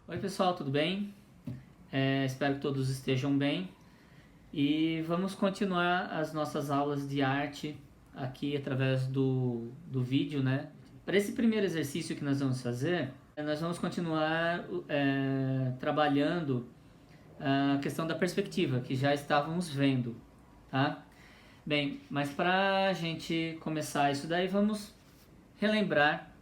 Oi pessoal, tudo bem? Espero que todos estejam bem e vamos continuar as nossas aulas de arte aqui através do vídeo, né? Para esse primeiro exercício que nós vamos fazer, nós vamos continuar trabalhando a questão da perspectiva, que já estávamos vendo, tá? Bem, mas para a gente começar isso daí, vamos relembrar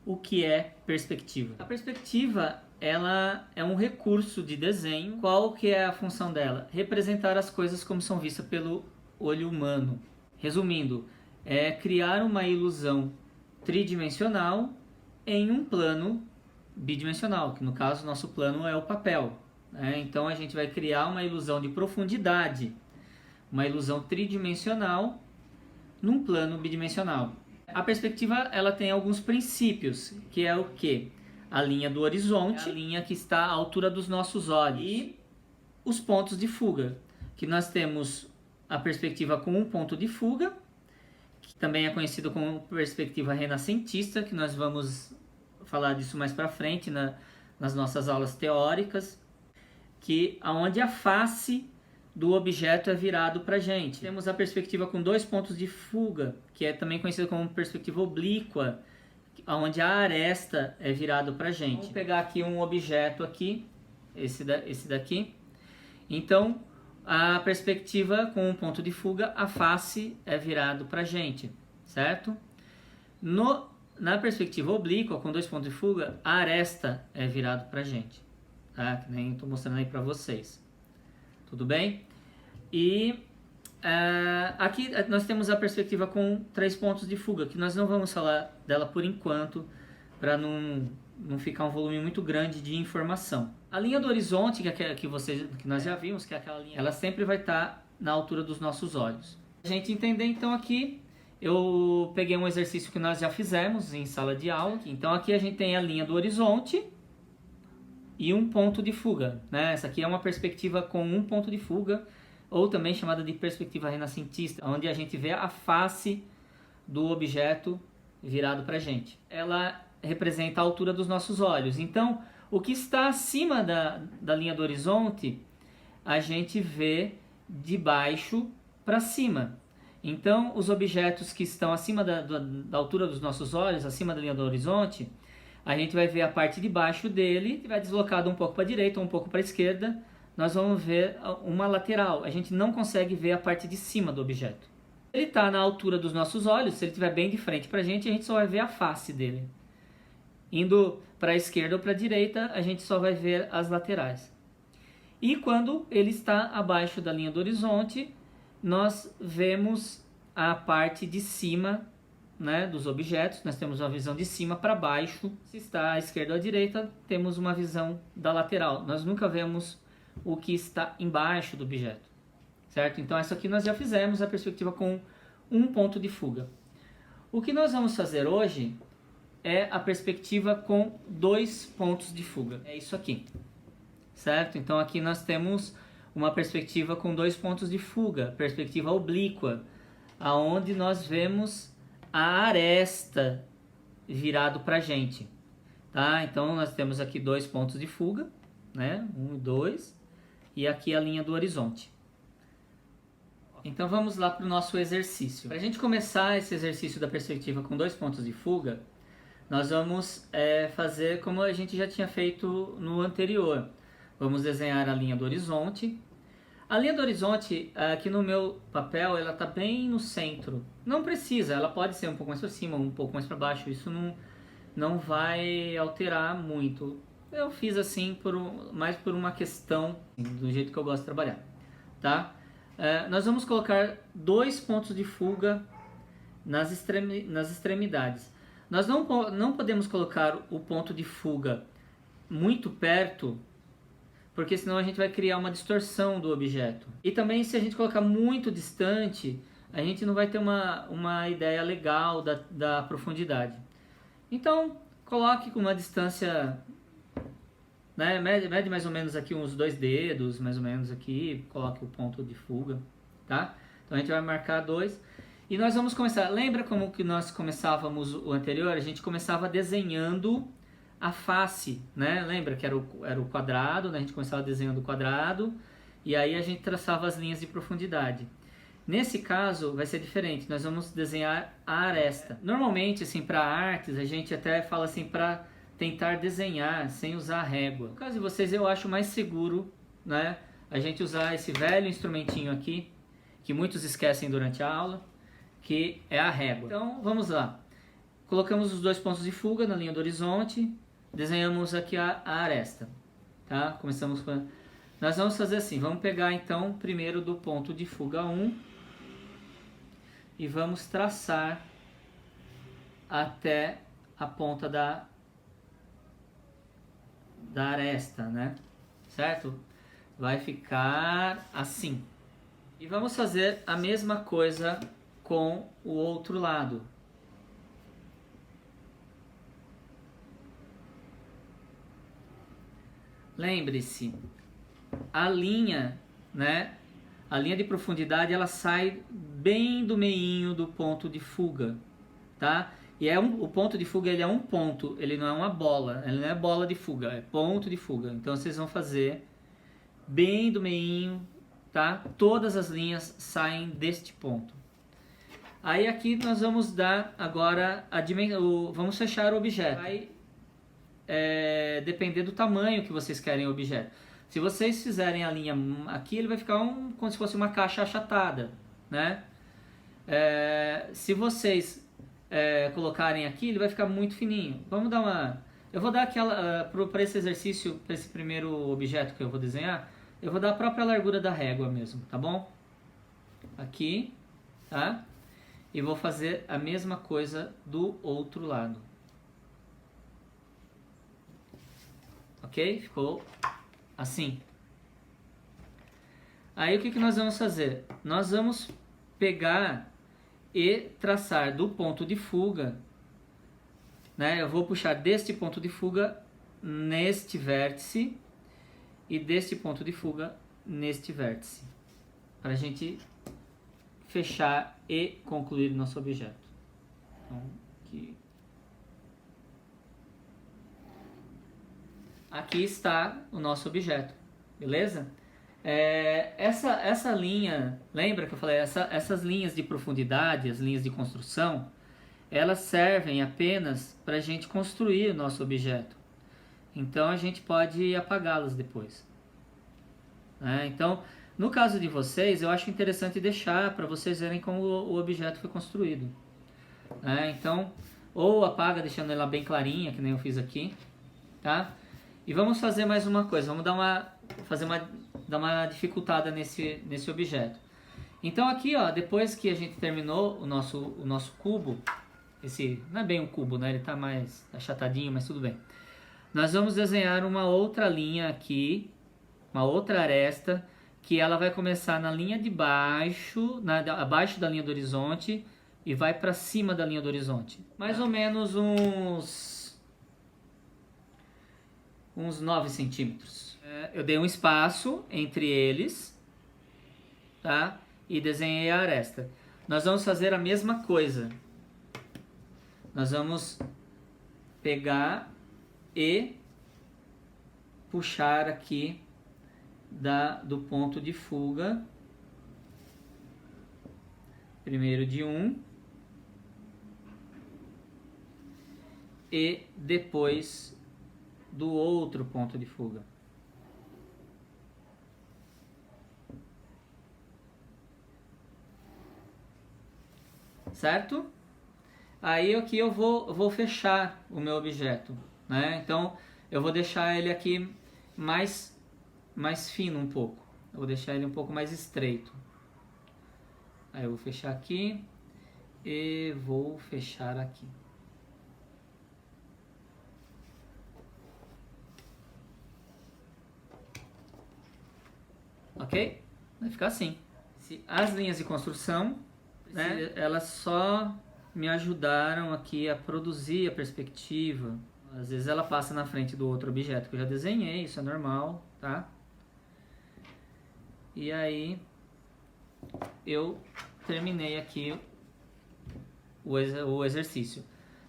o que é perspectiva. A perspectiva, ela é um recurso de desenho. Qual que é a função dela? Representar as coisas como são vistas pelo olho humano. Resumindo, é criar uma ilusão tridimensional em um plano bidimensional, que no caso nosso plano é o papel, né? Então a gente vai criar uma ilusão de profundidade, uma ilusão tridimensional num plano bidimensional. A perspectiva ela tem alguns princípios, que é o que? A linha do horizonte, a linha que está à altura dos nossos olhos, e os pontos de fuga, que nós temos a perspectiva com um ponto de fuga, que também é conhecido como perspectiva renascentista, que nós vamos falar disso mais para frente nas nossas aulas teóricas, que aonde a face do objeto é virado para a gente. Temos a perspectiva com dois pontos de fuga, que é também conhecida como perspectiva oblíqua, onde a aresta é virado para a gente. Vamos pegar aqui um objeto aqui, esse daqui. Então, a perspectiva com um ponto de fuga, a face é virado para a gente, certo? Na perspectiva oblíqua, com dois pontos de fuga, a aresta é virado para a gente, tá? Que nem estou mostrando aí para vocês. Tudo bem? E aqui nós temos a perspectiva com três pontos de fuga, que nós não vamos falar dela por enquanto, para não ficar um volume muito grande de informação. A linha do horizonte, que nós já vimos, que é aquela linha, ela sempre vai estar na altura dos nossos olhos. A gente entender, então, aqui, eu peguei um exercício que nós já fizemos em sala de aula. Então aqui a gente tem a linha do horizonte e um ponto de fuga, né? Essa aqui é uma perspectiva com um ponto de fuga, ou também chamada de perspectiva renascentista, onde a gente vê a face do objeto virado para a gente. Ela representa a altura dos nossos olhos. Então, o que está acima da linha do horizonte, a gente vê de baixo para cima. Então, os objetos que estão acima da altura dos nossos olhos, acima da linha do horizonte, a gente vai ver a parte de baixo dele, que vai deslocado um pouco para a direita ou um pouco para a esquerda. Nós vamos ver uma lateral. A gente não consegue ver a parte de cima do objeto. Ele está na altura dos nossos olhos, se ele estiver bem de frente para a gente só vai ver a face dele. Indo para a esquerda ou para a direita, a gente só vai ver as laterais. E quando ele está abaixo da linha do horizonte, nós vemos a parte de cima, né, dos objetos. Nós temos uma visão de cima para baixo. Se está à esquerda ou à direita, temos uma visão da lateral. Nós nunca vemos o que está embaixo do objeto, certo? Então essa aqui nós já fizemos, a perspectiva com um ponto de fuga. O que nós vamos fazer hoje é a perspectiva com dois pontos de fuga. É isso aqui, certo? Então aqui nós temos uma perspectiva com dois pontos de fuga, perspectiva oblíqua, aonde nós vemos a aresta virado para a gente, tá? Então nós temos aqui dois pontos de fuga, né? 1 e 2, e aqui a linha do horizonte. Então vamos lá para o nosso exercício. Para a gente começar esse exercício da perspectiva com dois pontos de fuga, nós vamos fazer como a gente já tinha feito no anterior. Vamos desenhar a linha do horizonte. A linha do horizonte, aqui no meu papel, ela está bem no centro. Não precisa, ela pode ser um pouco mais para cima, um pouco mais para baixo. Isso não vai alterar muito. Eu fiz assim mais por uma questão do jeito que eu gosto de trabalhar, tá? Nós vamos colocar dois pontos de fuga nas extremidades. Nós não podemos colocar o ponto de fuga muito perto, porque senão a gente vai criar uma distorção do objeto. E também, se a gente colocar muito distante, a gente não vai ter uma ideia legal da profundidade. Então, coloque com uma distância, né, mede mais ou menos aqui uns 2 dedos, mais ou menos aqui, coloque o ponto de fuga, tá? Então a gente vai marcar 2. E nós vamos começar, lembra como que nós começávamos o anterior? A gente começava desenhando a face, né? Lembra que era o quadrado, né? A gente começava desenhando o quadrado e aí a gente traçava as linhas de profundidade. Nesse caso vai ser diferente, nós vamos desenhar a aresta. Normalmente, assim, para artes, a gente até fala assim para tentar desenhar sem usar a régua. No caso de vocês, eu acho mais seguro, né, a gente usar esse velho instrumentinho aqui, que muitos esquecem durante a aula, que é a régua. Então, vamos lá. Colocamos os dois pontos de fuga na linha do horizonte, desenhamos aqui a aresta, tá? Começamos com... Nós vamos fazer assim, vamos pegar então primeiro do ponto de fuga 1 e vamos traçar até a ponta da aresta, né? Certo? Vai ficar assim. E vamos fazer a mesma coisa com o outro lado. Lembre-se, a linha, né? A linha de profundidade ela sai bem do meinho do ponto de fuga, tá? E o ponto de fuga ele é um ponto, ele não é uma bola, ele não é bola de fuga, é ponto de fuga. Então vocês vão fazer bem do meinho, tá? Todas as linhas saem deste ponto. Aí aqui nós vamos dar agora a dimensão, vamos fechar o objeto. Vai depender do tamanho que vocês querem o objeto. Se vocês fizerem a linha aqui, ele vai ficar como se fosse uma caixa achatada, né? Se vocês colocarem aqui, ele vai ficar muito fininho. Vamos dar uma... Eu vou dar aquela... para esse exercício, para esse primeiro objeto que eu vou desenhar, eu vou dar a própria largura da régua mesmo, tá bom? Aqui, tá? E vou fazer a mesma coisa do outro lado. Ok? Ficou assim. Aí o que nós vamos fazer? Nós vamos pegar e traçar do ponto de fuga, né? Eu vou puxar deste ponto de fuga neste vértice e deste ponto de fuga neste vértice, para a gente fechar e concluir nosso objeto. Então, aqui está o nosso objeto, beleza? Essa linha, lembra que eu falei, essas linhas de profundidade, as linhas de construção, elas servem apenas para a gente construir o nosso objeto. Então a gente pode apagá-las depois. Então, no caso de vocês, eu acho interessante deixar para vocês verem como o objeto foi construído. Então, ou apaga deixando ela bem clarinha, que nem eu fiz aqui, tá? E vamos fazer mais uma coisa, vamos dar uma dificultada nesse objeto. Então aqui, ó, depois que a gente terminou o nosso cubo, esse não é bem um cubo, né? Ele tá mais achatadinho, mas tudo bem. Nós vamos desenhar uma outra linha aqui, uma outra aresta, que ela vai começar na linha de baixo, abaixo da linha do horizonte e vai para cima da linha do horizonte. Mais ou menos uns 9 centímetros. Eu dei um espaço entre eles, tá? E desenhei a aresta. Nós vamos fazer a mesma coisa. Nós vamos pegar e puxar aqui do ponto de fuga, primeiro de um e depois do outro ponto de fuga. Certo? Aí aqui eu vou fechar o meu objeto, né? Então eu vou deixar ele aqui mais fino um pouco. Eu vou deixar ele um pouco mais estreito. Aí eu vou fechar aqui e vou fechar aqui. Ok? Vai ficar assim. As linhas de construção, né, elas só me ajudaram aqui a produzir a perspectiva. Às vezes ela passa na frente do outro objeto que eu já desenhei, isso é normal, tá? E aí eu terminei aqui o exercício.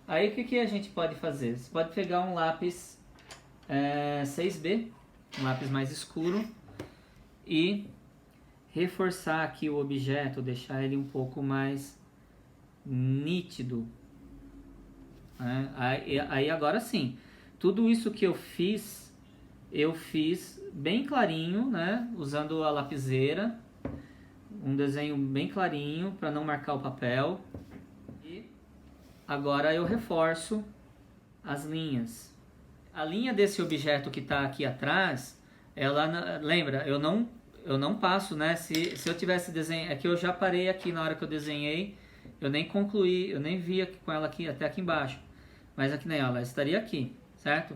Aí o que a gente pode fazer? Você pode pegar um lápis 6B, um lápis mais escuro, e reforçar aqui o objeto, deixar ele um pouco mais nítido. Aí agora sim, tudo isso que eu fiz bem clarinho, né? Usando a lapiseira, um desenho bem clarinho para não marcar o papel. E agora eu reforço as linhas. A linha desse objeto que está aqui atrás, ela, lembra, eu não passo, né? Se eu tivesse desenho, é que eu já parei aqui na hora que eu desenhei, eu nem concluí, eu nem vi com ela aqui até aqui embaixo. Mas aqui nem ela estaria aqui, certo?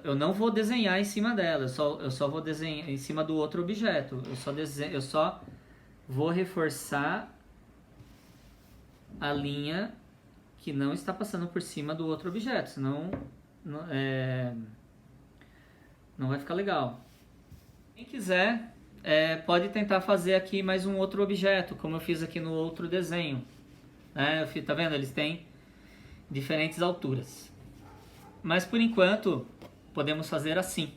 Eu não vou desenhar em cima dela, eu só vou desenhar em cima do outro objeto. Eu só vou reforçar a linha que não está passando por cima do outro objeto, senão não vai ficar legal. Quem quiser pode tentar fazer aqui mais um outro objeto, como eu fiz aqui no outro desenho. Tá vendo? Eles têm diferentes alturas. Mas por enquanto podemos fazer assim.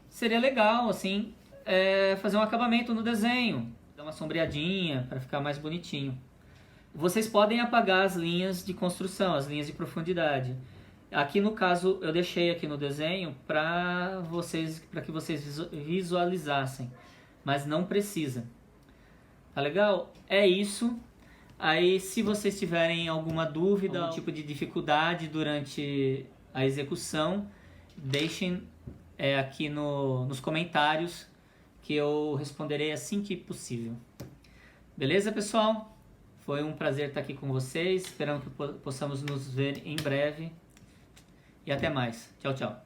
Seria legal assim fazer um acabamento no desenho, dar uma sombreadinha para ficar mais bonitinho. Vocês podem apagar as linhas de construção, as linhas de profundidade. Aqui no caso eu deixei aqui no desenho para que vocês visualizassem, mas não precisa. Tá legal? É isso. Aí se vocês tiverem alguma dúvida, algum tipo de dificuldade durante a execução, deixem aqui nos comentários que eu responderei assim que possível. Beleza, pessoal? Foi um prazer estar aqui com vocês. Esperamos que possamos nos ver em breve. E até mais. Tchau, tchau.